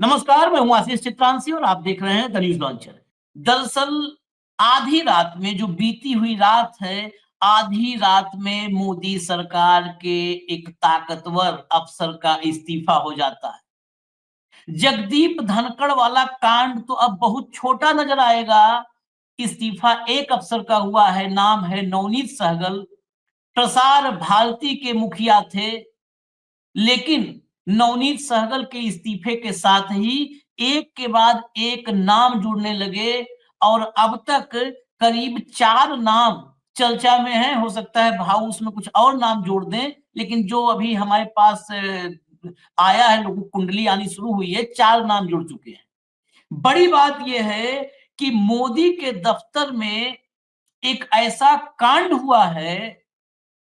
नमस्कार, मैं हूं आशीष चित्रांशी और आप देख रहे हैं द न्यूज लॉन्चर। दरअसल आधी रात में जो बीती हुई रात है, आधी रात में मोदी सरकार के एक ताकतवर अफसर का इस्तीफा हो जाता है। जगदीप धनखड़ वाला कांड तो अब बहुत छोटा नजर आएगा। इस्तीफा एक अफसर का हुआ है, नाम है नवनीत सहगल। प्रसार भारती के मुखिया थे, लेकिन नवनीत सहगल के इस्तीफे के साथ ही एक के बाद एक नाम जुड़ने लगे और अब तक करीब 4 नाम चर्चा में हैं। हो सकता है भाऊ उसमें कुछ और नाम जोड़ दें, लेकिन जो अभी हमारे पास आया है, लोगों को कुंडली आनी शुरू हुई है, 4 नाम जुड़ चुके हैं। बड़ी बात यह है कि मोदी के दफ्तर में एक ऐसा कांड हुआ है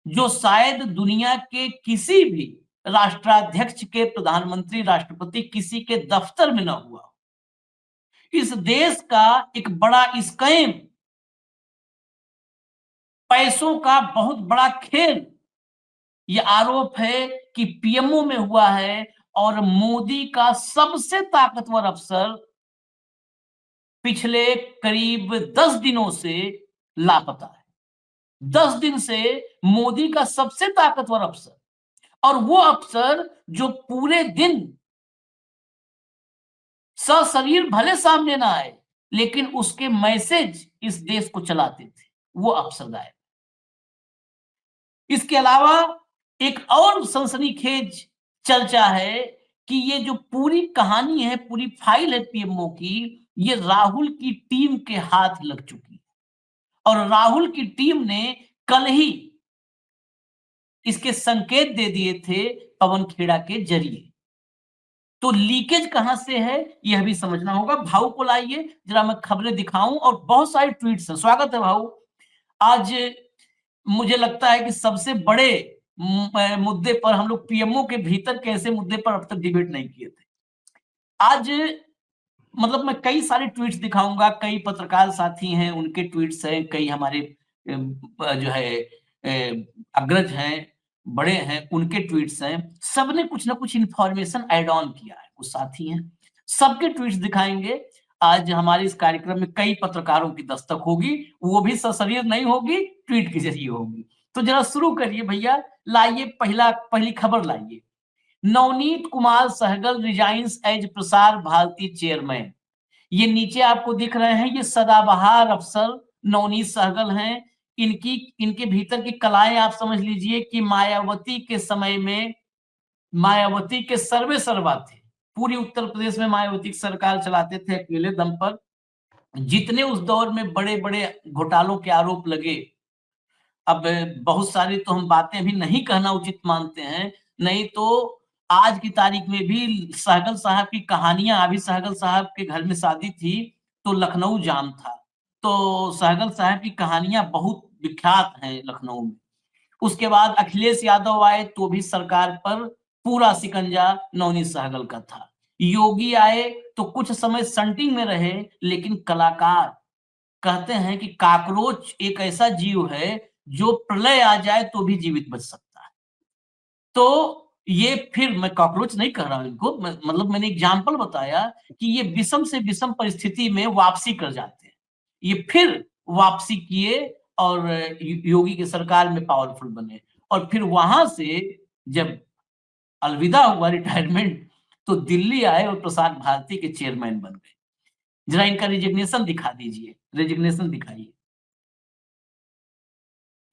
जो शायद दुनिया के किसी भी राष्ट्राध्यक्ष के, प्रधानमंत्री, राष्ट्रपति, किसी के दफ्तर में ना हुआ। इस देश का एक बड़ा स्कैम, पैसों का बहुत बड़ा खेल, ये आरोप है कि पीएमओ में हुआ है और मोदी का सबसे ताकतवर अफसर पिछले करीब 10 दिनों से लापता है। 10 दिन से मोदी का सबसे ताकतवर अफसर, और वो अफसर जो पूरे दिन सशरीर भले सामने ना आए, लेकिन उसके मैसेज इस देश को चलाते थे, वो अफसर गायब। इसके अलावा एक और सनसनीखेज चर्चा है कि ये जो पूरी कहानी है, पूरी फाइल है पीएमओ की, ये राहुल की टीम के हाथ लग चुकी है और राहुल की टीम ने कल ही इसके संकेत दे दिए थे पवन खेड़ा के जरिए। तो लीकेज कहां से है यह भी समझना होगा। भाऊ को लाइए, जरा मैं खबरें दिखाऊं, और बहुत सारे ट्वीट्स हैं। स्वागत है भाऊ। आज मुझे लगता है कि सबसे बड़े मुद्दे पर हम लोग पीएमओ के भीतर के ऐसे मुद्दे पर अब तक डिबेट नहीं किए थे। आज मतलब मैं कई सारे ट्वीट्स दिखाऊंगा, कई पत्रकार साथी हैं उनके ट्वीट्स हैं, कई हमारे जो है अग्रज हैं, बड़े हैं, उनके ट्वीट्स हैं। सबने कुछ ना कुछ इंफॉर्मेशन ऐड ऑन किया है, कुछ साथी हैं, सबके ट्वीट्स दिखाएंगे। आज हमारे इस कार्यक्रम में कई पत्रकारों की दस्तक होगी, वो भी सशरीर नहीं होगी, ट्वीट के जरिए होगी। तो जरा शुरू करिए भैया, लाइए पहली खबर लाइए। Navneet Kumar Sehgal resigns as Prasar Bharati chairman. ये नीचे आपको दिख रहे हैं, ये सदाबहार अफसर नवनीत सहगल हैं। इनके भीतर की कलाएं आप समझ लीजिए कि मायावती के समय में मायावती के सर्वे सर्वा थे। पूरी उत्तर प्रदेश में मायावती की सरकार चलाते थे अकेले दम पर। जितने उस दौर में बड़े बड़े घोटालों के आरोप लगे, अब बहुत सारी तो हम बातें भी नहीं कहना उचित मानते हैं, नहीं तो आज की तारीख में भी सहगल साहब की कहानियां, अभी सहगल साहब के घर में शादी थी तो लखनऊ जाम था, तो सहगल साहब की कहानियां बहुत विख्यात हैं लखनऊ में। उसके बाद अखिलेश यादव आए तो भी सरकार पर पूरा शिकंजा नवनीत सहगल का था। योगी आए तो कुछ समय संटिंग में रहे, लेकिन कलाकार कहते हैं कि काकरोच एक ऐसा जीव है जो प्रलय आ जाए तो भी जीवित बच सकता है। तो ये, फिर मैं कॉकरोच नहीं कह रहा हूं इनको, मतलब मैंने एग्जाम्पल बताया कि ये विषम से विषम परिस्थिति में वापसी कर जाते हैं। ये फिर वापसी किए और योगी की सरकार में पावरफुल बने, और फिर वहां से जब अलविदा हुआ, रिटायरमेंट, तो दिल्ली आए और प्रसार भारती के चेयरमैन बन गए। जरा इनका रिजिग्नेशन दिखा दीजिए, रिजिग्नेशन दिखाइए।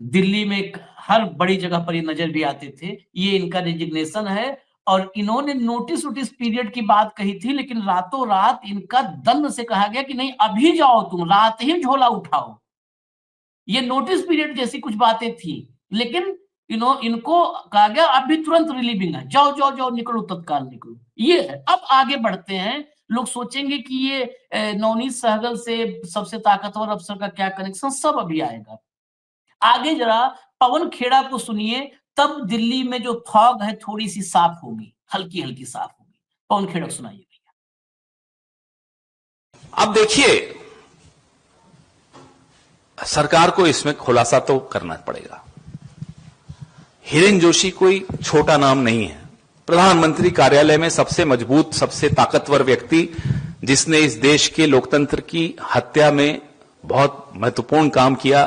दिल्ली में हर बड़ी जगह पर ये नजर भी आते थे। ये इनका रिजिग्नेशन है, और इन्होंने नोटिस वोटिस पीरियड की बात कही थी, लेकिन रातों रात इनका दंड से कहा गया कि नहीं, अभी जाओ तुम, रात ही झोला उठाओ। ये नोटिस पीरियड जैसी कुछ बातें थी, लेकिन इनको कहा गया अभी तुरंत रिलीविंग है, जाओ जाओ जाओ, निकलो, तत्काल निकलो। ये है। अब आगे बढ़ते हैं। लोग सोचेंगे कि ये नवनीत सहगल से सबसे ताकतवर अफसर का क्या कनेक्शन, सब अभी आएगा। आगे जरा पवन खेड़ा को सुनिए, तब दिल्ली में जो फॉग है थोड़ी सी साफ होगी, हल्की हल्की साफ होगी। पवन खेड़ा को सुनाइए भैया। अब देखिए, सरकार को इसमें खुलासा तो करना पड़ेगा। हिरेन जोशी कोई छोटा नाम नहीं है। प्रधानमंत्री कार्यालय में सबसे मजबूत, सबसे ताकतवर व्यक्ति, जिसने इस देश के लोकतंत्र की हत्या में बहुत महत्वपूर्ण काम किया,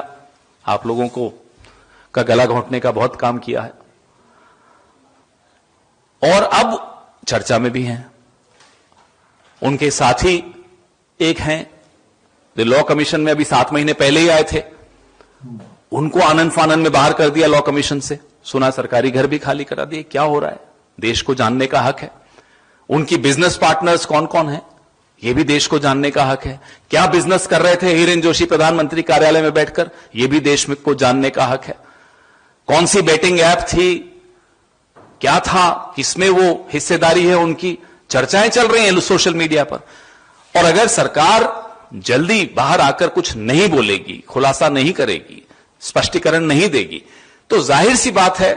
आप लोगों को का गला घोंटने का बहुत काम किया है और अब चर्चा में भी हैं। उनके साथी एक हैं जो लॉ कमीशन में अभी 7 महीने पहले ही आए थे, उनको आनंद फानन में बाहर कर दिया लॉ कमीशन से, सुना सरकारी घर भी खाली करा दिए। क्या हो रहा है, देश को जानने का हक है। उनकी बिजनेस पार्टनर्स कौन कौन है, यह भी देश को जानने का हक है। क्या बिजनेस कर रहे थे हिरेन जोशी प्रधानमंत्री कार्यालय में बैठकर, यह भी देश में को जानने का हक है। कौन सी बेटिंग ऐप थी, क्या था, किसमें वो हिस्सेदारी है, उनकी चर्चाएं चल रही हैं सोशल मीडिया पर। और अगर सरकार जल्दी बाहर आकर कुछ नहीं बोलेगी, खुलासा नहीं करेगी, स्पष्टीकरण नहीं देगी, तो जाहिर सी बात है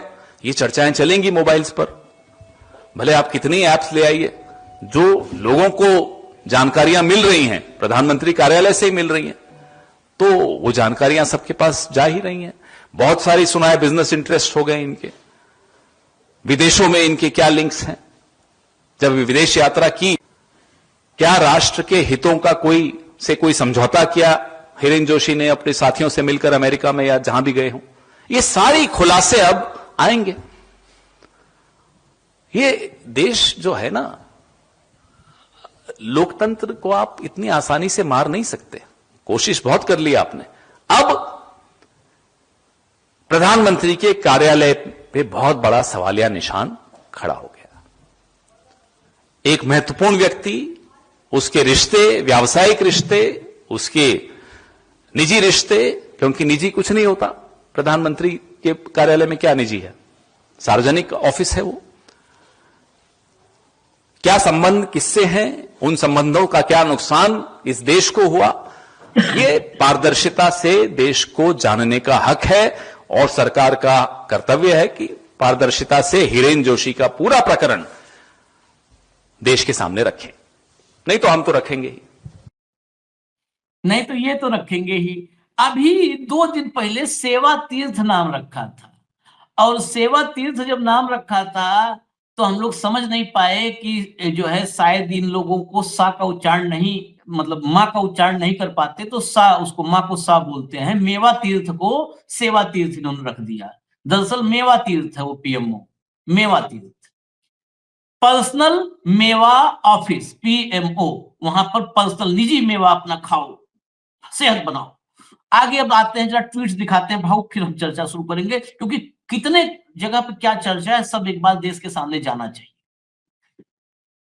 ये चर्चाएं चलेंगी मोबाइल्स पर। भले आप कितनी ऐप्स ले आइए, जो लोगों को जानकारियां मिल रही हैं प्रधानमंत्री कार्यालय से ही मिल रही हैं, तो वो जानकारियां सबके पास जा ही रही हैं। बहुत सारी सुना है बिजनेस इंटरेस्ट हो गए इनके, विदेशों में इनके क्या लिंक्स हैं, जब विदेश यात्रा की, क्या राष्ट्र के हितों का कोई समझौता किया हिरेन जोशी ने अपने साथियों से मिलकर अमेरिका में या जहां भी गए हों, ये सारी खुलासे अब आएंगे। ये देश जो है ना, लोकतंत्र को आप इतनी आसानी से मार नहीं सकते। कोशिश बहुत कर ली आपने। अब प्रधानमंत्री के कार्यालय पे बहुत बड़ा सवालिया निशान खड़ा हो गया। एक महत्वपूर्ण व्यक्ति, उसके रिश्ते, व्यावसायिक रिश्ते, उसके निजी रिश्ते, क्योंकि निजी कुछ नहीं होता प्रधानमंत्री के कार्यालय में, क्या निजी है, सार्वजनिक ऑफिस है वो। क्या संबंध किससे हैं, उन संबंधों का क्या नुकसान इस देश को हुआ, ये पारदर्शिता से देश को जानने का हक है और सरकार का कर्तव्य है कि पारदर्शिता से हिरेन जोशी का पूरा प्रकरण देश के सामने रखें। नहीं तो हम तो रखेंगे ही, नहीं तो ये तो रखेंगे ही। अभी 2 दिन पहले सेवा तीर्थ नाम रखा था, और सेवा तीर्थ जब नाम रखा था तो हम लोग समझ नहीं पाए कि जो है शायद इन लोगों को सा का उच्चारण नहीं, मतलब माँ का उच्चारण नहीं कर पाते, तो सा, उसको माँ को सा बोलते हैं। मेवा तीर्थ को सेवा तीर्थ इन्होंने रख दिया। दरअसल मेवा तीर्थ है वो पीएमओ, मेवा तीर्थ पर्सनल मेवा ऑफिस, पीएमओ। वहां पर पर्सनल निजी मेवा अपना खाओ, सेहत बनाओ। आगे अब आते हैं, जरा ट्वीट्स दिखाते हैं भाव, फिर हम चर्चा शुरू करेंगे, क्योंकि कितने जगह पे क्या चर्चा है सब एक बार देश के सामने जाना चाहिए।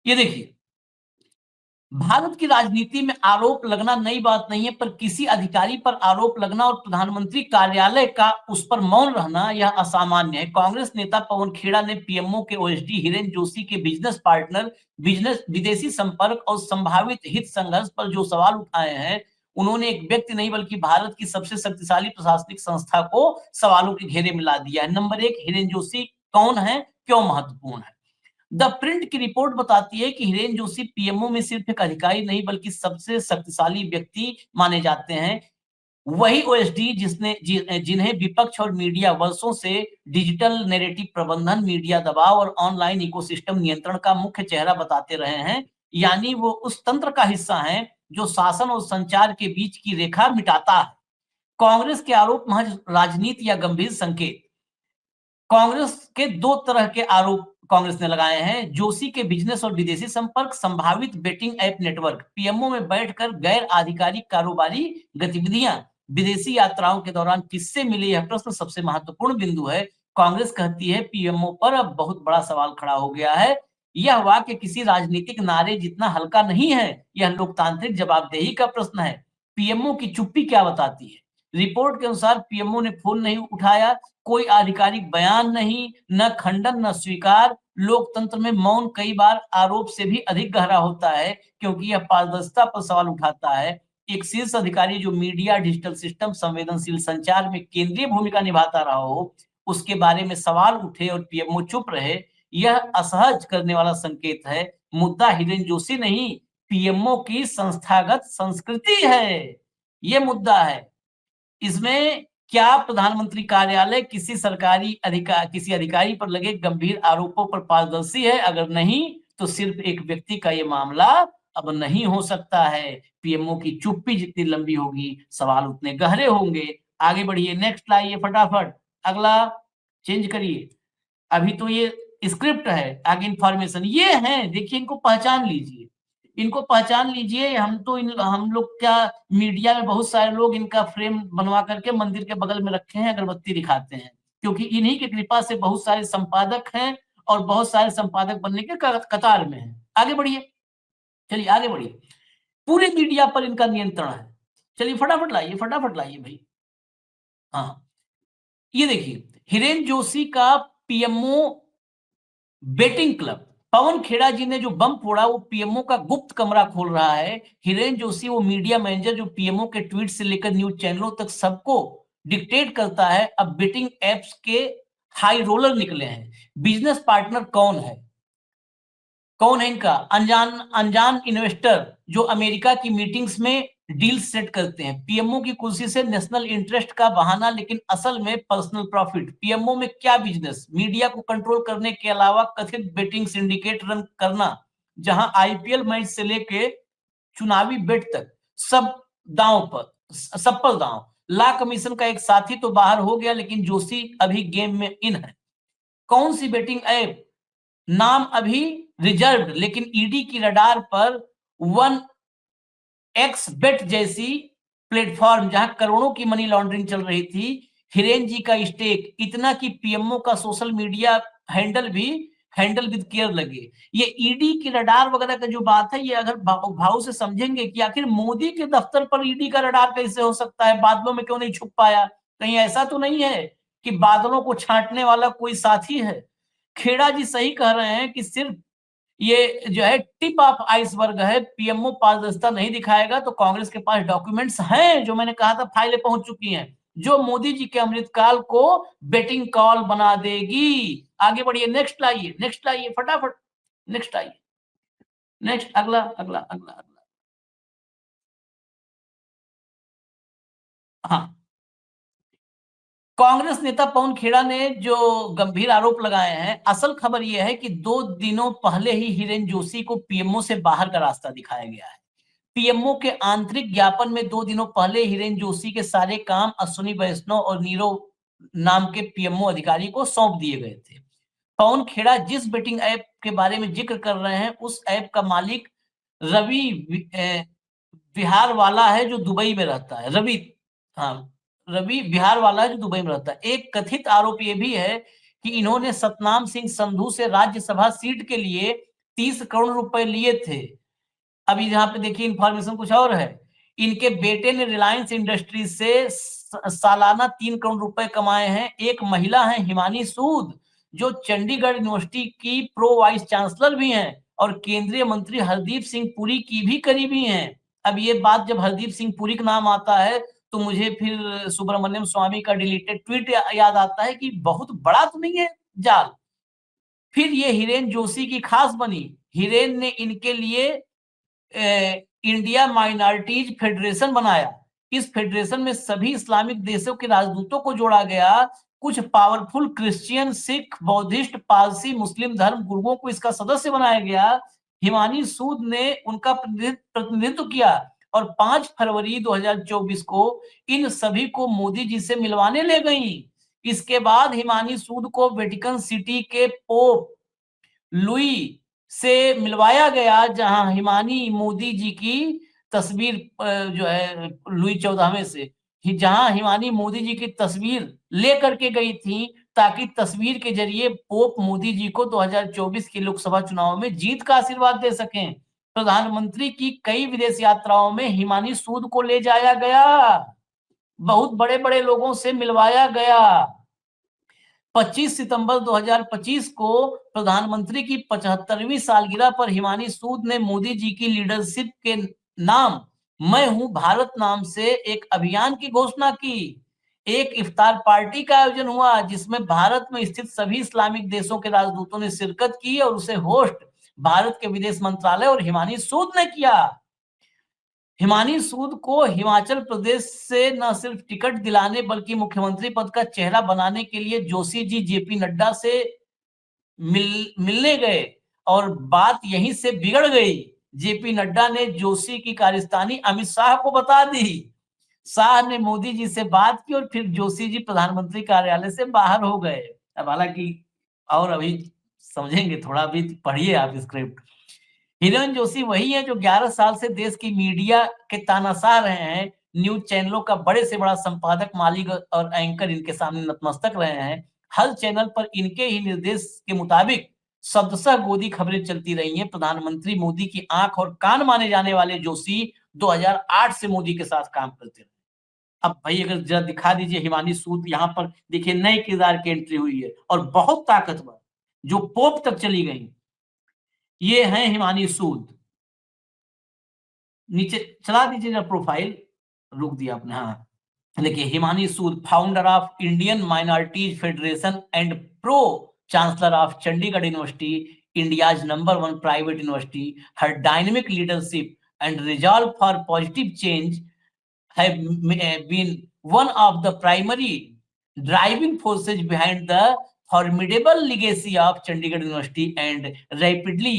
ये देखिए, भारत की राजनीति में आरोप लगना नई बात नहीं है, पर किसी अधिकारी पर आरोप लगना और प्रधानमंत्री कार्यालय का उस पर मौन रहना यह असामान्य है। कांग्रेस नेता पवन खेड़ा ने पीएमओ के ओएसडी हिरेन जोशी के बिजनेस पार्टनर, विदेशी संपर्क और संभावित हित संघर्ष पर जो सवाल उठाए हैं, उन्होंने एक व्यक्ति नहीं बल्कि भारत की सबसे शक्तिशाली प्रशासनिक संस्था को सवालों के घेरे में ला दिया है। नंबर 1, हिरेन जोशी कौन है, क्यों महत्वपूर्ण है? द प्रिंट की रिपोर्ट बताती है कि हिरेन जोशी पीएमओ में सिर्फ एक अधिकारी नहीं बल्कि सबसे शक्तिशाली व्यक्ति माने जाते हैं। वही ओएसडी जिन्हें विपक्ष और मीडिया वर्षों से डिजिटल नैरेटिव प्रबंधन, मीडिया दबाव और ऑनलाइन इकोसिस्टम नियंत्रण का मुख्य चेहरा बताते रहे हैं। यानी वो उस तंत्र का हिस्सा है जो शासन और संचार के बीच की रेखा मिटाता है। कांग्रेस के आरोप महज राजनीति या गंभीर संकेत। कांग्रेस के 2 तरह के आरोप कांग्रेस ने लगाए हैं। जोशी के बिजनेस और विदेशी संपर्क, संभावित बेटिंग ऐप नेटवर्क, पीएमओ में बैठकर गैर आधिकारिक कारोबारी गतिविधियां, विदेशी यात्राओं के दौरान किससे मिले, यह प्रश्न सबसे महत्वपूर्ण बिंदु है। कांग्रेस कहती है पीएमओ पर अब बहुत बड़ा सवाल खड़ा हो गया है। यह वाक्य किसी राजनीतिक नारे जितना हल्का नहीं है, यह लोकतांत्रिक जवाबदेही का प्रश्न है। पीएमओ की चुप्पी क्या बताती है? रिपोर्ट के अनुसार पीएमओ ने फोन नहीं उठाया, कोई आधिकारिक बयान नहीं, न खंडन न स्वीकार। लोकतंत्र में मौन कई बार आरोप से भी अधिक गहरा होता है, क्योंकि यह पारदर्शिता पर सवाल उठाता है। एक शीर्ष अधिकारी जो मीडिया, डिजिटल सिस्टम, संवेदनशील संचार में केंद्रीय भूमिका निभाता रहा हो, उसके बारे में सवाल उठे और पीएमओ चुप रहे, यह असहज करने वाला संकेत है। मुद्दा हिरेन जोशी नहीं, पीएमओ की संस्थागत संस्कृति है। यह मुद्दा है। इसमें क्या प्रधानमंत्री कार्यालय किसी अधिकारी पर लगे गंभीर आरोपों पर पारदर्शी है? अगर नहीं तो सिर्फ एक व्यक्ति का ये मामला अब नहीं हो सकता है। पीएमओ की चुप्पी जितनी लंबी होगी, सवाल उतने गहरे होंगे। आगे बढ़िए, नेक्स्ट लाइए फटाफट, अगला चेंज करिए। अभी तो ये स्क्रिप्ट है, आगे इंफॉर्मेशन ये है, देखिए इनको पहचान लीजिए, इनको पहचान लीजिए। हम लोग क्या, मीडिया में बहुत सारे लोग इनका फ्रेम बनवा करके मंदिर के बगल में रखे हैं, अगरबत्ती दिखाते हैं, क्योंकि इन्हीं की कृपा से बहुत सारे संपादक हैं और बहुत सारे संपादक बनने के कतार में हैं। आगे बढ़िए, चलिए आगे बढ़िए। पूरे मीडिया पर इनका नियंत्रण है। चलिए फटाफट लाइए भाई। हाँ, ये देखिए, हिरेन जोशी का PMO betting club, Pawan Khera जी ने जो बम फोड़ा वो पीएमओ का गुप्त कमरा खोल रहा है। हिरेन जोशी वो मीडिया मैनेजर जो पीएमओ के ट्वीट से लेकर न्यूज चैनलों तक सबको डिक्टेट करता है। अब बेटिंग एप्स के हाई रोलर निकले हैं। बिजनेस पार्टनर कौन है? कौन है इनका? अनजान अनजान इन्वेस्टर जो अमेरिका की मीटिंग्स में डील सेट करते हैं। पीएमओ की कुर्सी से नेशनल इंटरेस्ट का बहाना, लेकिन असल में पर्सनल प्रॉफिट। पीएमओ में क्या बिजनेस? मीडिया को कंट्रोल करने के अलावा कथित बेटिंग सिंडिकेट रन करना, जहां आईपीएल मैच से लेके चुनावी बेट तक सब पर दांव। ला कमीशन का एक साथी तो बाहर हो गया, लेकिन जोशी अभी गेम में इन है। कौन सी बेटिंग ऐप? नाम अभी रिजर्व्ड, लेकिन ईडी की रडार पर वन एक्स बेट जैसी प्लेटफॉर्म जहां करोड़ों की मनी लॉन्ड्रिंग चल रही थी। हिरेन जी का स्टेक इतना कि पीएमओ का social media handle with care लगे। ये ईडी की रडार वगैरह का जो बात है, ये अगर भाव से समझेंगे कि आखिर मोदी के दफ्तर पर ईडी का रडार कैसे हो सकता है, बादलों में क्यों नहीं छुप पाया? कहीं ऐसा तो नहीं है कि बादलों को छांटने वाला कोई साथी है? खेड़ा जी सही कह रहे हैं कि सिर्फ ये जो है टिप ऑफ आइसबर्ग है। पीएमओ पारदर्शिता नहीं दिखाएगा तो कांग्रेस के पास डॉक्यूमेंट्स हैं, जो मैंने कहा था फाइलें पहुंच चुकी हैं, जो मोदी जी के अमृतकाल को बेटिंग कॉल बना देगी। आगे बढ़िए, नेक्स्ट लाइए फटाफट, नेक्स्ट आइए, नेक्स्ट, अगला अगला अगला अगला। हाँ, कांग्रेस नेता पवन खेड़ा ने जो गंभीर आरोप लगाए हैं, असल खबर यह है कि 2 दिनों पहले ही हिरेन जोशी को पीएमओ से बाहर का रास्ता दिखाया गया है। पीएमओ के आंतरिक ज्ञापन में 2 दिनों पहले हिरेन जोशी के सारे काम अश्विनी वैष्णव और नीरव नाम के पीएमओ अधिकारी को सौंप दिए गए थे। पवन खेड़ा जिस बेटिंग ऐप के बारे में जिक्र कर रहे हैं, उस ऐप का मालिक रवि बिहार वाला है जो दुबई में रहता है। रवि बिहार वाला है जो दुबई में रहता है। एक कथित आरोप ये भी है कि इन्होंने सतनाम सिंह संधू से राज्यसभा सीट के लिए 30 करोड़ रुपए लिए थे। अभी यहाँ पे देखिए इंफॉर्मेशन कुछ और है। इनके बेटे ने रिलायंस इंडस्ट्रीज से सालाना 3 करोड़ रुपए कमाए हैं। एक महिला है हिमानी सूद, जो चंडीगढ़ यूनिवर्सिटी की प्रो वाइस चांसलर भी हैं और केंद्रीय मंत्री हरदीप सिंह पुरी की भी करीबी हैं। अब ये बात जब हरदीप सिंह पुरी का नाम आता है तो मुझे फिर सुब्रमण्यम स्वामी का डिलीटेड ट्वीट याद आता है कि बहुत बड़ा तो नहीं है जाल। फिर ये हिरेन जोशी की खास बनी। हिरेन ने इनके लिए इंडिया माइनॉरिटीज फेडरेशन बनाया। इस फेडरेशन में सभी इस्लामिक देशों के राजदूतों को जोड़ा गया। कुछ powerful Christian, Sikh, Buddhist, Parsi, Muslim धर्म गुरुओं को इसका सदस्य बनाया गया। हिमानी सूद ने उनका प्रतिनिधित्व किया और 5 फरवरी 2024 को इन सभी को मोदी जी से मिलवाने ले गई। इसके बाद हिमानी सूद को वेटिकन सिटी के पोप लुई से मिलवाया गया, जहां हिमानी मोदी जी की तस्वीर जो है लुई 14वें से, जहां हिमानी मोदी जी की तस्वीर लेकर के गई थी, ताकि तस्वीर के जरिए पोप मोदी जी को 2024 के लोकसभा चुनाव में जीत का आशीर्वाद दे सकें। प्रधानमंत्री की कई विदेश यात्राओं में हिमानी सूद को ले जाया गया, बहुत बड़े बड़े लोगों से मिलवाया गया। 25 सितंबर 2025 को प्रधानमंत्री की 75वीं सालगिरह पर हिमानी सूद ने मोदी जी की लीडरशिप के नाम मैं हूं भारत नाम से एक अभियान की घोषणा की। एक इफ्तार पार्टी का आयोजन हुआ जिसमें भारत में स्थित सभी इस्लामिक देशों के राजदूतों ने शिरकत की और उसे होस्ट भारत के विदेश मंत्रालय और हिमानी सूद ने किया। हिमानी सूद को हिमाचल प्रदेश से न सिर्फ टिकट दिलाने बल्कि मुख्यमंत्री पद का चेहरा बनाने के लिए जोशी जी जेपी नड्डा से मिलने गए और बात यहीं से बिगड़ गई। जेपी नड्डा ने जोशी की कारस्तानी अमित शाह को बता दी। शाह ने मोदी जी से बात की और फिर जोशी जी प्रधानमंत्री कार्यालय से बाहर हो गए। अब हालांकि और अभी समझेंगे, थोड़ा भी पढ़िए आप स्क्रिप्ट। हिरेन जोशी वही है जो 11 साल से देश की मीडिया के तानाशाह रहे हैं। न्यूज चैनलों का बड़े से बड़ा संपादक, मालिक और एंकर इनके सामने नतमस्तक रहे हैं। हर चैनल पर इनके ही निर्देश के मुताबिक शब्दशः गोदी खबरें चलती रही हैं। प्रधानमंत्री मोदी की आंख और कान माने जाने वाले जोशी 2008 से मोदी के साथ काम करते रहे। अब भाई अगर जरा दिखा दीजिए हिमानी सूद, यहाँ पर देखिए नए किरदार की एंट्री हुई है और बहुत ताकतवर, जो पोप तक चली गई। ये है हिमानी सूद। नीचे चला दीजिए जरा प्रोफाइल, रोक दिया आपने। हाँ देखिए, Himani Sood founder of Indian minorities federation and pro chancellor of Chandigarh university, India's number 1 private university. हर dynamic leadership and resolve for positive change have been one of the primary driving forces behind the formidable legacy of Chandigarh University and rapidly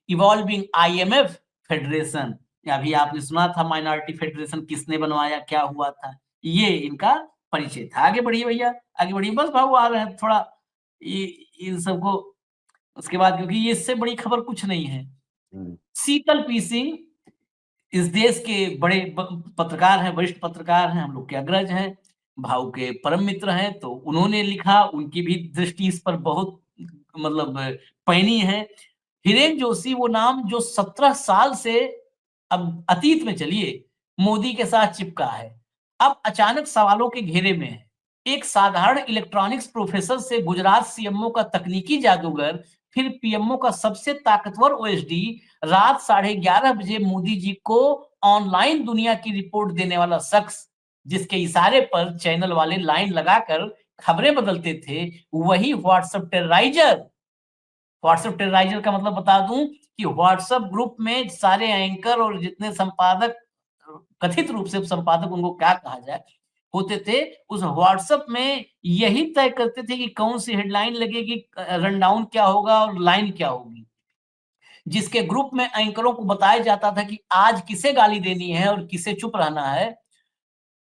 evolving IMF Federation। अभी आपने सुना था minority federation किसने बनवाया, क्या हुआ था, ये इनका परिचय था। आगे बढ़िए भैया, आगे बढ़िए। बस भाऊ आ रहे हैं थोड़ा इन सबको उसके बाद, क्योंकि ये इससे बड़ी खबर कुछ नहीं है। शीतल पी सिंह इस देश के बड़े पत्रकार हैं, वरिष्ठ पत्रकार हैं, हम लोग के अग्रज हैं, भाव के परम मित्र हैं। तो उन्होंने लिखा, उनकी भी दृष्टि इस पर बहुत मतलब पैनी है। हिरेन जोशी वो नाम जो 17 साल से अब अतीत में चलिए मोदी के साथ चिपका है, अब अचानक सवालों के घेरे में है। एक साधारण इलेक्ट्रॉनिक्स प्रोफेसर से गुजरात सीएमओ का तकनीकी जादूगर, फिर पीएमओ का सबसे ताकतवर ओएसडी, रात 11:30 बजे मोदी जी को ऑनलाइन दुनिया की रिपोर्ट देने वाला शख्स, जिसके इशारे पर चैनल वाले लाइन लगाकर खबरें बदलते थे, वही व्हाट्सएप टेरराइजर। व्हाट्सएप टेरराइजर का मतलब बता दूं कि व्हाट्सएप ग्रुप में सारे एंकर और जितने संपादक, कथित रूप से संपादक उनको क्या कहा जाए, होते थे, उस व्हाट्सएप में यही तय करते थे कि कौन सी हेडलाइन लगेगी, रनडाउन क्या होगा और लाइन क्या होगी। जिसके ग्रुप में एंकरों को बताया जाता था कि आज किसे गाली देनी है और किसे चुप रहना है।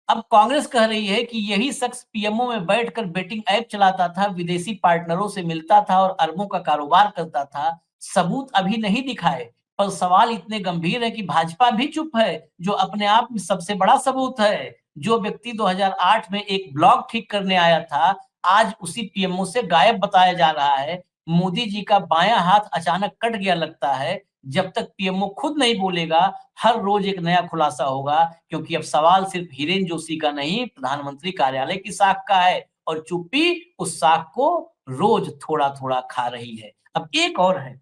अब कांग्रेस कह रही है कि यही शख्स पीएमओ में बैठकर बेटिंग ऐप चलाता था, विदेशी पार्टनरों से मिलता था और अरबों का कारोबार करता था। सबूत अभी नहीं दिखाए, पर सवाल इतने गंभीर है कि भाजपा भी चुप है, जो अपने आप में सबसे बड़ा सबूत है। जो व्यक्ति 2008 में एक ब्लॉग ठीक करने आया था, आज उसी पीएमओ से गायब बताया जा रहा है। मोदी जी का बायां हाथ अचानक कट गया लगता है। जब तक पीएमओ खुद नहीं बोलेगा, हर रोज एक नया खुलासा होगा, क्योंकि अब सवाल सिर्फ हिरेन जोशी का नहीं, प्रधानमंत्री कार्यालय की साख का है, और चुप्पी उस साख को रोज थोड़ा थोड़ा खा रही है। अब एक और है,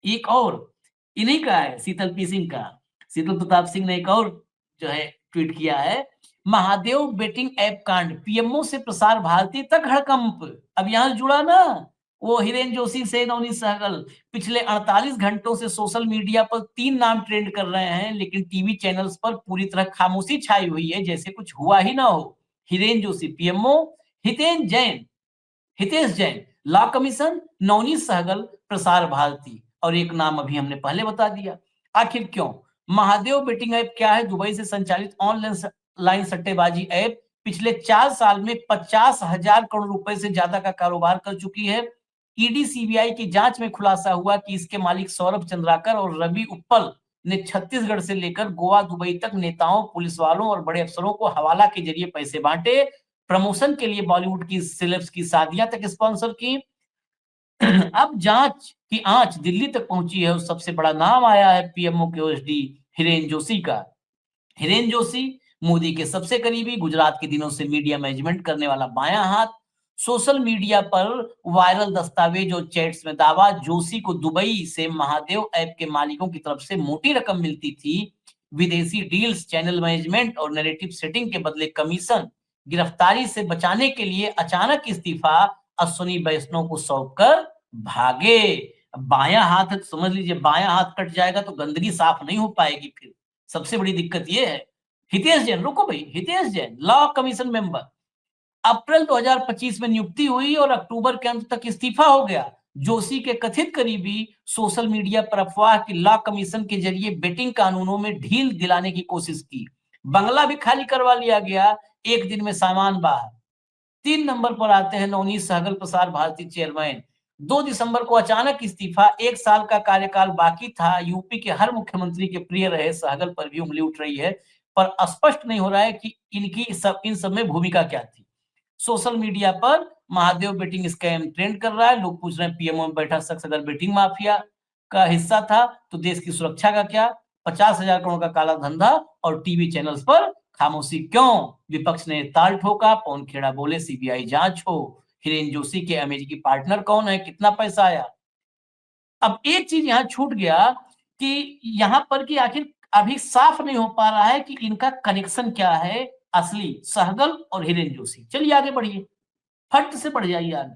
एक और इन्हीं का है, शीतल पी सिंह का। शीतल प्रताप सिंह ने एक और जो है ट्वीट किया है, महादेव बेटिंग ऐप कांड, पीएमओ से प्रसार भारती तक हड़कंप। अब यहां जुड़ा ना वो हिरेन जोशी से नवनीत सहगल। पिछले 48 घंटों से सोशल मीडिया पर 3 नाम ट्रेंड कर रहे हैं, लेकिन टीवी चैनल्स पर पूरी तरह खामोशी छाई हुई है, जैसे कुछ हुआ ही ना हो। Hiren Joshi PMO, Hitesh Jain law commission, Navneet Sehgal Prasar Bharati, और एक नाम अभी हमने पहले बता दिया। आखिर क्यों? महादेव बेटिंग ऐप क्या है? दुबई से संचालित ऑनलाइन सट्टेबाजी ऐप पिछले 4 साल में 50,000 करोड़ रुपए से ज्यादा का कारोबार कर चुकी है। ईडी सीबीआई की जांच में खुलासा हुआ कि इसके मालिक सौरभ चंद्राकर और रवि उप्पल ने छत्तीसगढ़ से लेकर गोवा, दुबई तक नेताओं, पुलिस वालों और बड़े अफसरों को हवाला के जरिए पैसे बांटे, प्रमोशन के लिए बॉलीवुड की सेलेब्स की शादियां तक स्पॉन्सर की। अब जांच की आंच दिल्ली तक पहुंची है और सबसे बड़ा नाम आया है पीएमओ के ओएसडी हिरेन जोशी का। हिरेन जोशी मोदी के सबसे करीबी, गुजरात के दिनों से मीडिया मैनेजमेंट करने वाला बायां हाथ। सोशल मीडिया पर वायरल दस्तावेज और चैट्स में दावा, जोशी को दुबई से महादेव ऐप के मालिकों की तरफ से मोटी रकम मिलती थी। विदेशी डील्स, चैनल मैनेजमेंट और नैरेटिव सेटिंग के बदले कमीशन। गिरफ्तारी से बचाने के लिए अचानक इस्तीफा, अश्विनी वैष्णव को सौंपकर भागे। बायां हाथ है तो समझ लीजिए, बायां हाथ कट जाएगा तो गंदगी साफ नहीं हो पाएगी फिर। सबसे बड़ी दिक्कत ये है। हितेश जैन, रुको भाई, Hitesh Jain law commission member, April 2025 में नियुक्ति हुई और अक्टूबर के अंत तक इस्तीफा हो गया। जोशी के कथित करीबी सोशल मीडिया पर अफवाह की लॉ कमीशन के जरिए बेटिंग कानूनों में ढील दिलाने की कोशिश की। बंगला भी खाली करवा लिया गया, एक दिन में सामान बाहर। 3 नंबर पर आते हैं नवनीत सहगल प्रसार भारती चेयरमैन। 2 दिसंबर को अचानक इस्तीफा, 1 साल का कार्यकाल बाकी था। यूपी के हर मुख्यमंत्री के प्रिय रहे सहगल पर भी उंगली उठ रही है, पर स्पष्ट नहीं हो रहा है कि इनकी इन सब में भूमिका क्या थी। सोशल मीडिया पर महादेव बेटिंग स्कैम ट्रेंड कर रहा है। लोग पूछ रहे हैं पीएमओ में बैठा शख्स अगर बेटिंग माफिया का हिस्सा था तो देश की सुरक्षा का क्या? 50,000 करोड़ का काला धंधा और टीवी चैनल्स पर खामोशी क्यों? विपक्ष ने ताल ठोका, पवन खेड़ा बोले सीबीआई जांच हो। हिरेन जोशी के अमेरिकी पार्टनर कौन है, कितना पैसा आया? अब एक चीज यहाँ छूट गया कि यहाँ पर कि आखिर अभी साफ नहीं हो पा रहा है कि इनका कनेक्शन क्या है असली, सहगल और हिरेन जोशी। चलिए आगे बढ़िए, फट से बढ़ जाइए, आगे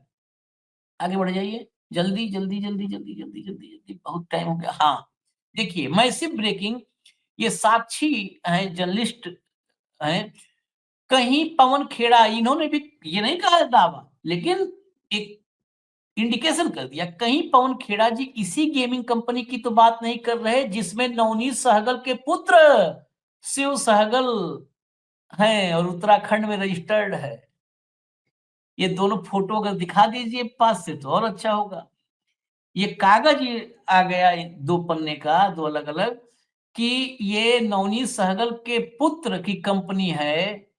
आगे बढ़ जाइए, जल्दी जल्दी जल्दी जल्दी जल्दी जल्दी जल्दी, बहुत टाइम हो गया। हाँ, देखिए मैसिव ब्रेकिंग, ये साक्षी है, जर्नलिस्ट है। कहीं पवन खेड़ा, इन्होंने भी ये नहीं कहा दावा, लेकिन एक इंडिकेशन कर दिया, कहीं पवन खेड़ा जी इसी गेमिंग कंपनी की तो बात नहीं कर रहे जिसमें नवनीत सहगल के पुत्र शिव सहगल हैं और उत्तराखंड में रजिस्टर्ड है। ये दोनों फोटो अगर दिखा दीजिए पास से तो और अच्छा होगा। ये कागज ये आ गया 2 पन्ने का, 2 अलग-अलग, कि ये नवनीत सहगल के पुत्र की कंपनी है,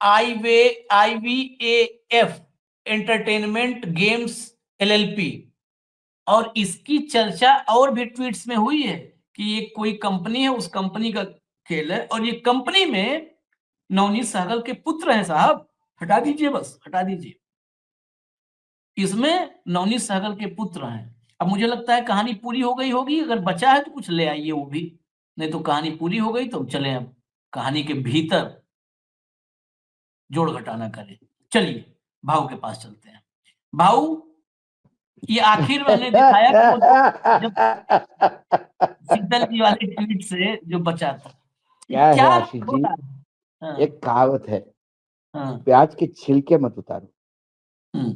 आईवे आईवीएएफ एंटरटेनमेंट गेम्स एलएलपी, और इसकी चर्चा और भी ट्वीट्स में हुई है कि ये कोई कंपनी है, उस कंपनी का खेल है और ये कंपनी में नवनीत सहगल के पुत्र हैं साहब। हटा दीजिए, बस हटा दीजिए। इसमें नवनीत सहगल के पुत्र हैं। अब मुझे लगता है कहानी पूरी हो गई होगी, अगर बचा है तो कुछ ले आइए वो भी, नहीं तो कहानी पूरी हो गई तो चले अब कहानी के भीतर जोड़ घटाना करें। चलिए भाऊ के पास चलते हैं। भाऊ, ये आखिर में हमने दिखाया कि वो जब शीतल जी वाले ट्वीट से जो बचा था, ये क्या है क्या आशीष हो जी, रहा है? हाँ, एक कहावत है, हाँ, प्याज के छिलके मत उतारो। हम्म,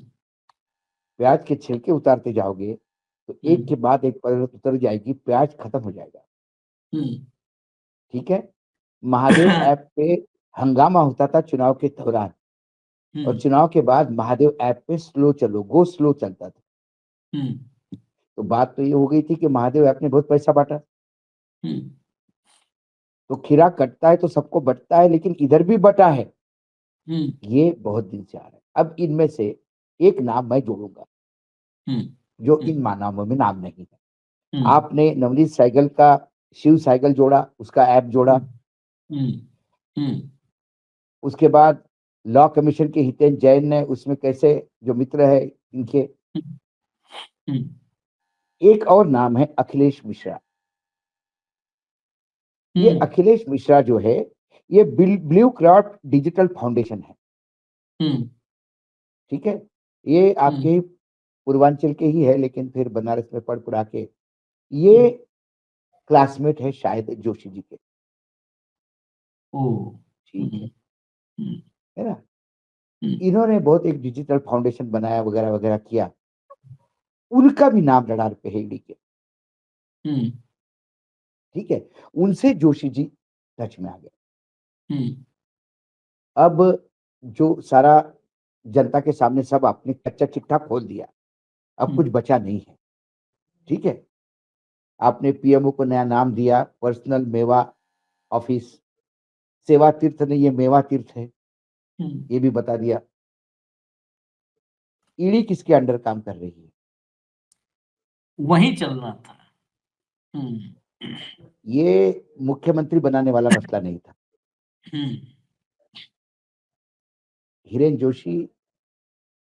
प्याज के छिलके उतारते जाओगे तो एक के बाद एक परत उतर जाएगी, प्याज खत्म हो जाएगा। हम्म, ठीक है। महादेव ऐप पे हंगामा होता था चुनाव के दौरान, और हम्म, चुनाव के बाद महादेव ऐप पे स्लो चलो गो स्लो चलता था। हम्म, तो बात तो ये हो गई थी कि महादेव ऐप ने बहुत पैसा बांटा, हम्म, तो खीरा कटता है तो सबको बंटता है, लेकिन इधर भी बटा है, हम्म, ये बहुत दिन से आ रहा है। अब इनमें से एक नाम मैं जोड़ूंगा हम्म, जो इन नामों में नाम नहीं है। हम्म, आपने नवनीत सहगल का शिव साइकिल जोड़ा, उसका ऐप जोड़ा, हम्म, हम्म, उसके बाद लॉ कमीशन के हितेन जैन ने उसमें कैसे जो मित्र है इनके, हम्म, एक और नाम है अखिलेश मिश्रा। ये हम्म, अखिलेश मिश्रा जो है ये ब्लू क्राफ्ट डिजिटल फाउंडेशन है। हम्म, ठीक है। ये आपके पूर्वांचल के ही है, लेकिन फिर बनारस में पढ़ पढ़ा के ये क्लासमेट है शायद जोशी जी के। ओ, ठीक है, हम्म, है ना। हम्म, इन्होंने बहुत एक डिजिटल फाउंडेशन बनाया वगैरह वगैरह किया, उनका भी नाम रडार पे है ईडी के। हम्म, ठीक है। उनसे जोशी जी टच में आ गए। हम्म, अब जो सारा जनता के सामने सब आपने कच्चा चिट्ठा खोल दिया, अब कुछ बचा नहीं है। ठीक है। आपने पीएमओ को नया नाम दिया, पर्सनल मेवा ऑफिस। सेवा तीर्थ नहीं, ये मेवा तीर्थ है, ये भी बता दिया। ईडी किसके अंडर काम कर रही है? वही चलना था। हम्म, ये मुख्यमंत्री बनाने वाला मसला नहीं था। हम्म, हिरेन जोशी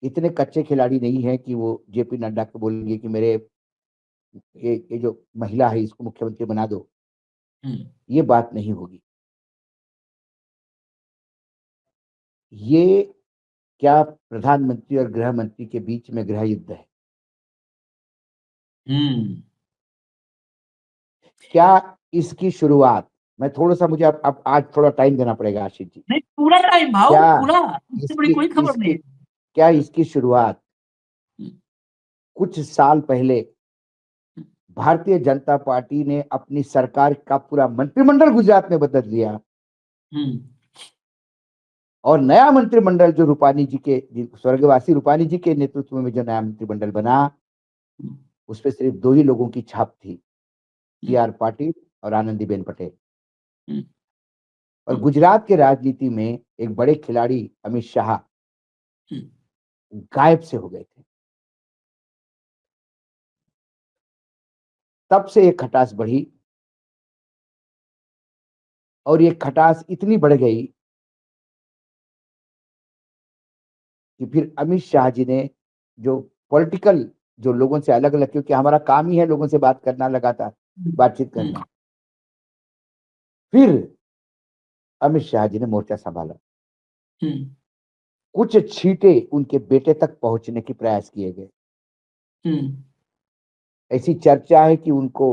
इतने कच्चे खिलाड़ी नहीं है कि वो जेपी नड्डा को बोलेंगे कि मेरे ये जो महिला है इसको मुख्यमंत्री बना दो। ये बात नहीं होगी। ये क्या प्रधानमंत्री और गृह मंत्री के बीच में गृह युद्ध है। हम्म, क्या इसकी शुरुआत, मैं थोड़ा सा, मुझे अब आज थोड़ा टाइम देना पड़ेगा आशीष जी। नहीं, पूरा टाइम भाव, क्या पूरा, इससे बड़ी इसकी कोई खबर नहीं इसकी है। क्या इसकी शुरुआत हम्म, कुछ साल पहले भारतीय जनता पार्टी ने अपनी सरकार का पूरा मंत्रिमंडल गुजरात में बदल दिया, हम्म, और नया मंत्रिमंडल जो रूपानी जी के, स्वर्गवासी रूपानी जी के नेतृत्व में जो नया मंत्रिमंडल बना, हम्म, उसपे सिर्फ दो ही लोगों की छाप थी, सी हम्म, आर पाटिल और आनंदीबेन पटेल। हम्म, और गुजरात के राजनीति में एक बड़े खिलाड़ी अमित शाह हम्म, गायब से हो गए थे। तब से ये खटास बढ़ी, और ये खटास इतनी बढ़ गई कि फिर अमित शाह जी ने, जो पॉलिटिकल, जो लोगों से अलग अलग, क्योंकि हमारा काम ही है लोगों से बात करना, लगातार बातचीत हम्म, करना, फिर अमित शाह जी ने मोर्चा संभाला। हम्म, कुछ छींटे उनके बेटे तक पहुंचने की प्रयास किए गए। हम्म, ऐसी चर्चा है कि उनको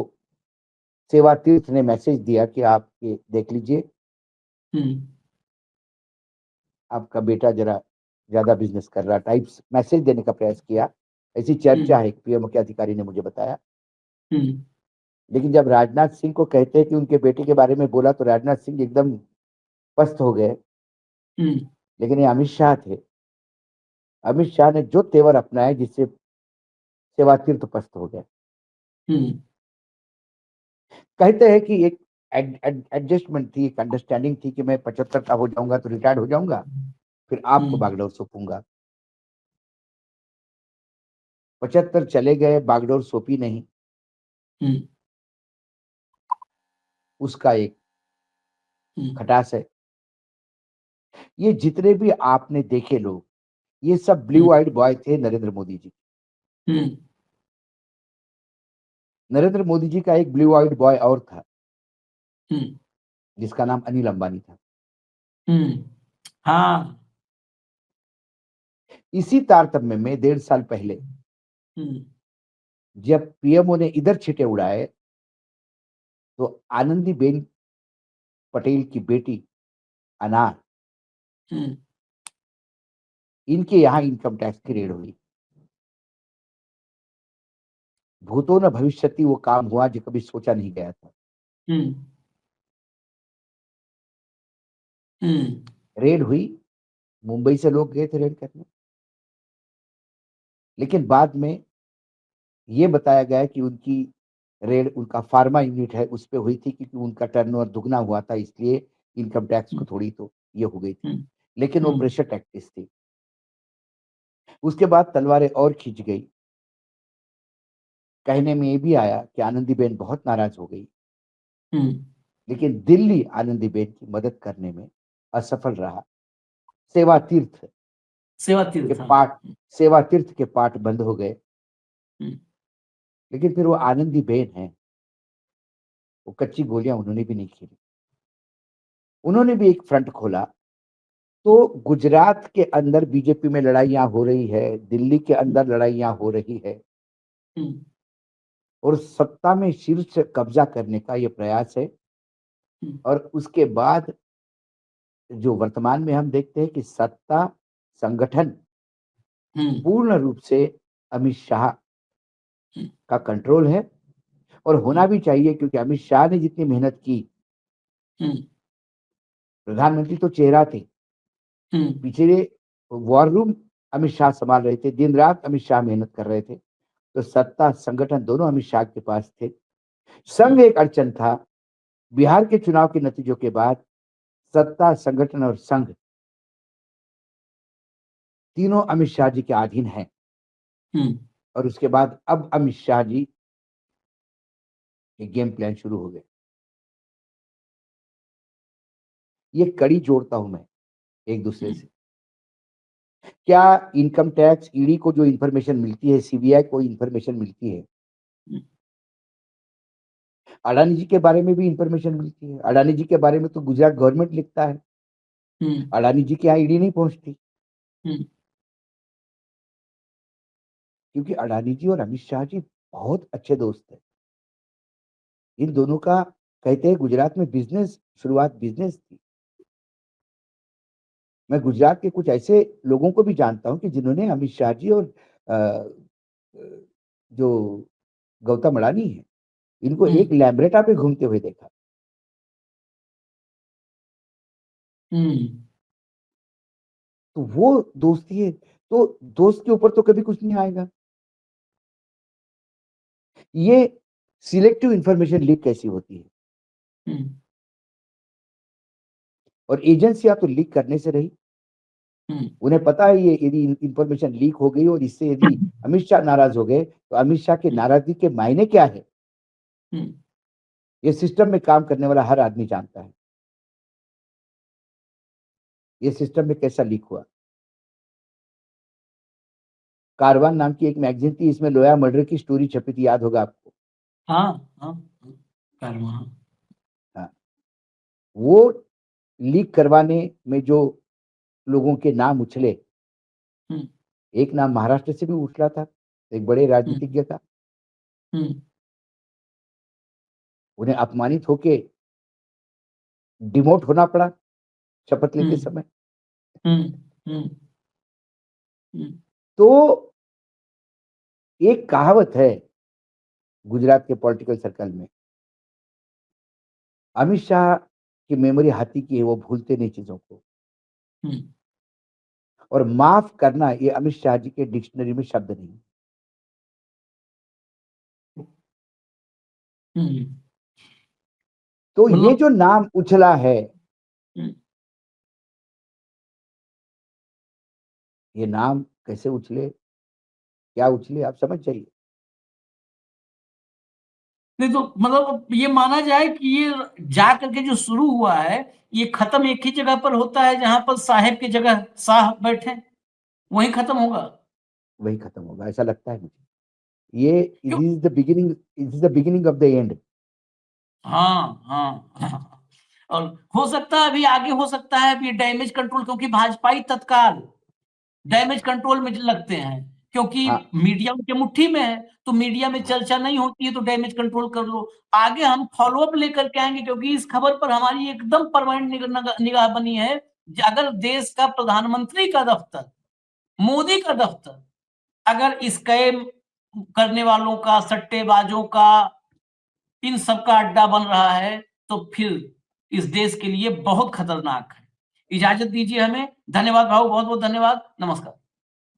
सेवा तीर्थ ने मैसेज दिया कि आप ये देख लीजिए, हम्म, आपका बेटा जरा ज्यादा बिजनेस कर रहा, टाइप्स मैसेज देने का प्रयास किया। ऐसी चर्चा है, पीएम के अधिकारी ने मुझे बताया। हम्म, लेकिन जब राजनाथ सिंह को कहते हैं कि उनके बेटे के बारे में बोला, तो राजनाथ सिंह एकदम पस्त हो गए। हम्म, लेकिन ये अमित शाह थे, अमित शाह ने जो तेवर अपनाए, जिससे सेवा तीर्थ पस्त हो गए। हम्म, कहते हैं कि एक एडजस्टमेंट थी, एक अंडरस्टैंडिंग थी कि मैं 75 का हो जाऊंगा तो रिटायर्ड हो जाऊंगा, फिर आपको हम्म, बागडोर सौंपूंगा। 75 चले गए, बागडोर सौंपी नहीं। हम्म, उसका एक हम्म, खटास है। ये जितने भी आपने देखे लोग, ये सब हम्म, ब्लू आइड बॉय थे नरेंद्र मोदी जी। हम्म, नरेंद्र मोदी जी का एक ब्लू आइड बॉय और था, हम्म, जिसका नाम अनिल अंबानी था। हम्म, हाँ, इसी तारतम्य में 1.5 साल पहले हम्म, जब पीएमओ ने इधर छिटे उड़ाए, तो आनंदीबेन पटेल की बेटी अनार, हम्म, इनके यहाँ इनकम टैक्स की रेड हुई। भूतो न भविष्यति वो काम हुआ जो कभी सोचा नहीं गया था। हम्म, हम्म, रेड हुई, मुंबई से लोग गए थे रेड करने, लेकिन बाद में ये बताया गया कि उनकी रेड, उनका फार्मा यूनिट है उस पे हुई थी, क्योंकि उनका टर्नओवर दुगना हुआ था, इसलिए इनकम टैक्स को थोड़ी तो ये हो गई थी। हम्म, लेकिन वो हम्म, प्रेशर टैक्टिस थी। उसके बाद तलवारें और खींच गई। कहने में ये भी आया कि आनंदीबेन बहुत नाराज हो गई, हम्म, लेकिन दिल्ली आनंदीबेन की मदद करने में असफल रहा। सेवा तीर्थ सेवा के तीर्थ, हाँ, पाठ सेवा तीर्थ के पाठ बंद हो गए। हम्म, लेकिन फिर वो आनंदीबेन है, वो कच्ची गोलियां उन्होंने भी नहीं खेली। उन्होंने भी एक फ्रंट खोला। तो गुजरात के अंदर बीजेपी में लड़ाइयां हो रही है, दिल्ली के अंदर लड़ाइयां हो रही है, हम्म, और सत्ता में शीर्ष कब्जा करने का ये प्रयास है। हम्म, और उसके बाद जो वर्तमान में हम देखते हैं कि सत्ता संगठन हम्म, पूर्ण रूप से अमित शाह हम्म, का कंट्रोल है, और होना भी चाहिए, क्योंकि अमित शाह ने जितनी मेहनत की, हम्म, प्रधानमंत्री तो चेहरा थे, हम्म, पिछले वॉर रूम अमित शाह संभाल रहे थे, दिन रात अमित शाह मेहनत कर रहे थे। तो सत्ता संगठन दोनों अमित शाह के पास थे। संघ एक अड़चन था। बिहार के चुनाव के नतीजों के बाद सत्ता, संगठन और संघ तीनों अमित शाह जी के अधीन हैं। हम्म, और उसके बाद अब अमित शाह जी के गेम प्लान शुरू हो गए। ये कड़ी जोड़ता हूं मैं एक दूसरे हम्म, से। क्या इनकम टैक्स, ईडी को जो इंफॉर्मेशन मिलती है, सीबीआई को इंफॉर्मेशन मिलती है, हम्म, अडानी जी के बारे में भी इंफॉर्मेशन मिलती है। अडानी जी के बारे में तो गुजरात गवर्नमेंट लिखता है, हम्म, अडानी जी के यहाँ ईडी नहीं पहुंचती, हम्म, क्योंकि अडानी जी और अमित शाह जी बहुत अच्छे दोस्त हैं। इन दोनों का कहते हैं गुजरात में बिजनेस, शुरुआत बिजनेस थी। मैं गुजरात के कुछ ऐसे लोगों को भी जानता हूं कि जिन्होंने अमित शाह जी और जो गौतम अडानी है, इनको एक लैम्ब्रेटा पे घूमते हुए देखा। तो वो दोस्ती है, तो दोस्त के ऊपर तो कभी कुछ नहीं आएगा। ये सिलेक्टिव इंफॉर्मेशन लीक कैसी होती है, और एजेंसियां तो लीक करने से रही। उन्हें पता है ये यदि इंफॉर्मेशन लीक हो गई और इससे यदि अमित शाह नाराज हो गए तो अमित शाह के नाराजगी के मायने क्या है, ये सिस्टम में काम करने वाला हर आदमी जानता है। ये सिस्टम में कैसा लीक हुआ। कारवान नाम की एक मैगजीन थी, इसमें लोया मर्डर की स्टोरी छपी थी, याद होगा आपको। कारवां। हाँ, वो लीक करवाने में जो लोगों के नाम उछले, एक नाम महाराष्ट्र से भी उछला था, एक बड़े राजनीतिज्ञ का। उन्हें अपमानित होके डिमोट होना पड़ा शपथ लेते समय। तो एक कहावत है गुजरात के पॉलिटिकल सर्कल में, अमित शाह की मेमोरी हाथी की है, वो भूलते नहीं चीजों को। और माफ करना ये अमित शाह जी के डिक्शनरी में शब्द नहीं। तो ये जो नाम उछला है, ये नाम कैसे उछले, क्या उछले, आप समझ जाइए। नहीं तो मतलब ये माना जाए कि ये जा करके जो शुरू हुआ है, ये खत्म एक ही जगह पर होता है जहां पर साहेब की जगह शाह बैठे, वहीं खत्म होगा। वही खत्म होगा ऐसा लगता है मुझे। ये it is the beginning, it is the beginning of the end. हाँ। और हो सकता है अभी आगे, हो सकता है अभी डैमेज कंट्रोल, क्योंकि भाजपाई तत्काल डैमेज कंट्रोल में लगते हैं, क्योंकि हाँ। मीडिया उनके मुट्ठी में है, तो मीडिया में चर्चा नहीं होती है, तो डैमेज कंट्रोल कर लो। आगे हम फॉलोअप लेकर के आएंगे, क्योंकि इस खबर पर हमारी एकदम परमानेंट निगाह बनी है। अगर देश का प्रधानमंत्री का दफ्तर, मोदी का दफ्तर, अगर स्कैम करने वालों का, सट्टेबाजों का, इन सब का अड्डा बन रहा है, तो फिर इस देश के लिए बहुत खतरनाक है। इजाजत दीजिए हमें। धन्यवाद भाऊ, बहुत बहुत धन्यवाद। नमस्कार।